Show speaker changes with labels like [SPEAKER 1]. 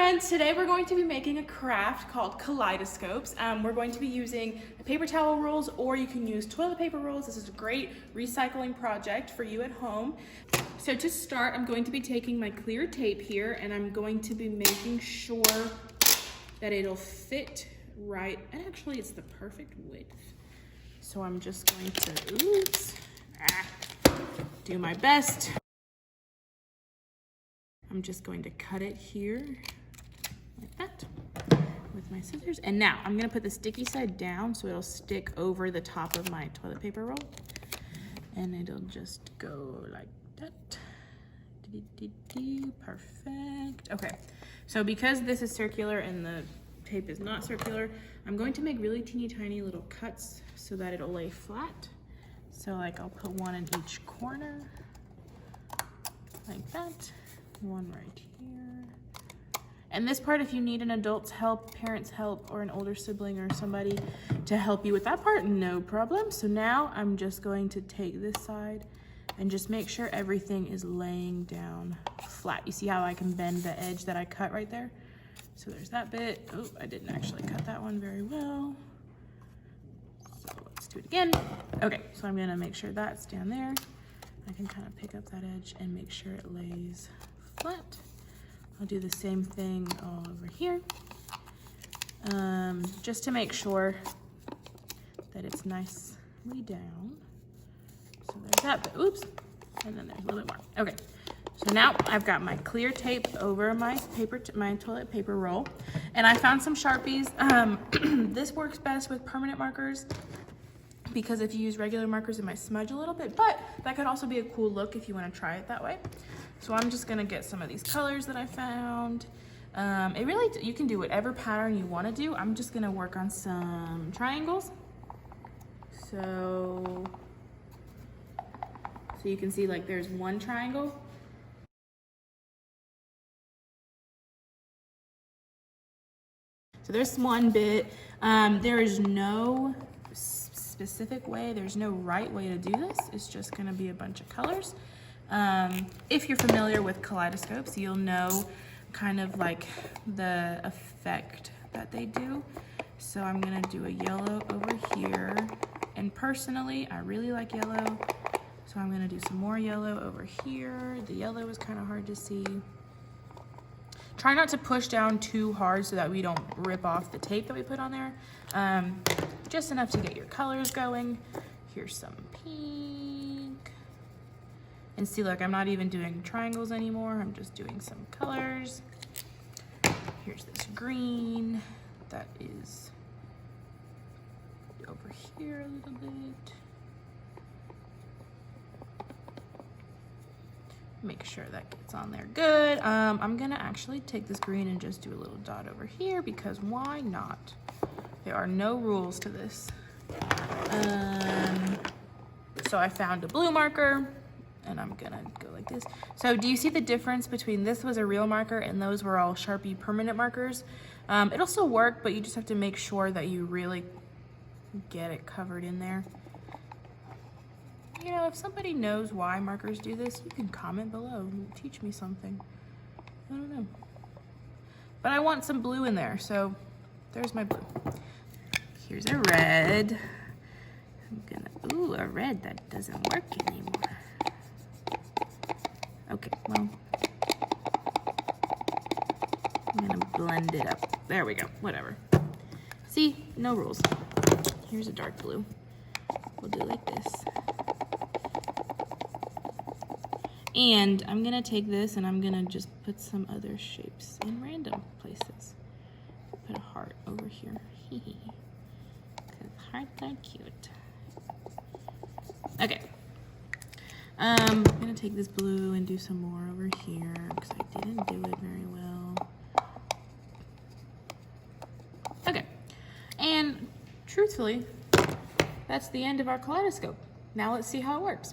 [SPEAKER 1] friends, today we're going to be making a craft called Kaleidoscopes. We're going to be using paper towel rolls, or you can use toilet paper rolls. This is a great recycling project for you at home. So to start, I'm going to be taking my clear tape here and I'm going to be making sure that it'll fit right. And actually it's the perfect width. So I'm just going to, do my best. I'm just going to cut it here like that with my scissors. And now I'm gonna put the sticky side down so it'll stick over the top of my toilet paper roll. And it'll just go like that. Perfect. Okay, so because this is circular and the tape is not circular, I'm going to make really teeny tiny little cuts so that it'll lay flat. So like I'll put one in each corner like that. One right here. And this part, if you need an adult's help, parents' help, or an older sibling or somebody to help you with that part, no problem. So now I'm just going to take this side and just make sure everything is laying down flat. You see how I can bend the edge that I cut right there? So there's that bit. Oh, I didn't actually cut that one very well. So let's do it again. Okay, so I'm gonna make sure that's down there. I can kind of pick up that edge and make sure it lays flat. I'll do the same thing all over here, just to make sure that it's nicely down. So there's that bit, oops, and then there's a little bit more. Okay, so now I've got my clear tape over my toilet paper roll, and I found some Sharpies. This works best with permanent markers, because if you use regular markers, it might smudge a little bit, but that could also be a cool look if you want to try it that way. So I'm just gonna get some of these colors that I found. You can do whatever pattern you want to do. I'm just gonna work on some triangles. So you can see like there's one triangle. So there's one bit. There is no specific way, there's no right way to do this. It's just gonna be a bunch of colors. If you're familiar with kaleidoscopes, you'll know kind of like the effect that they do. So I'm gonna do a yellow over here. And personally, I really like yellow. So I'm gonna do some more yellow over here. The yellow is kind of hard to see. Try not to push down too hard so that we don't rip off the tape that we put on there. Just enough to get your colors going. Here's some pink. And see, look, I'm not even doing triangles anymore. I'm just doing some colors. Here's this green. That is over here a little bit. Make sure that gets on there good. I'm gonna actually take this green and just do a little dot over here, because why not? There are no rules to this. So I found a blue marker and I'm gonna go like this. So do you see the difference between this was a real marker and those were all Sharpie permanent markers? It'll still work, but you just have to make sure that you really get it covered in there. You know, if somebody knows why markers do this, you can comment below and teach me something. I don't know. But I want some blue in there, so there's my blue. Here's a red. I'm gonna, ooh, a red that doesn't work anymore. Okay, well, I'm gonna blend it up. There we go, whatever. See, no rules. Here's a dark blue. We'll do like this. And I'm gonna take this and I'm gonna just put some other shapes in random places. Put a heart over here. Because hearts are cute. Okay. I'm gonna take this blue and do some more over here because I didn't do it very well. Okay. And truthfully, that's the end of our kaleidoscope. Now let's see how it works.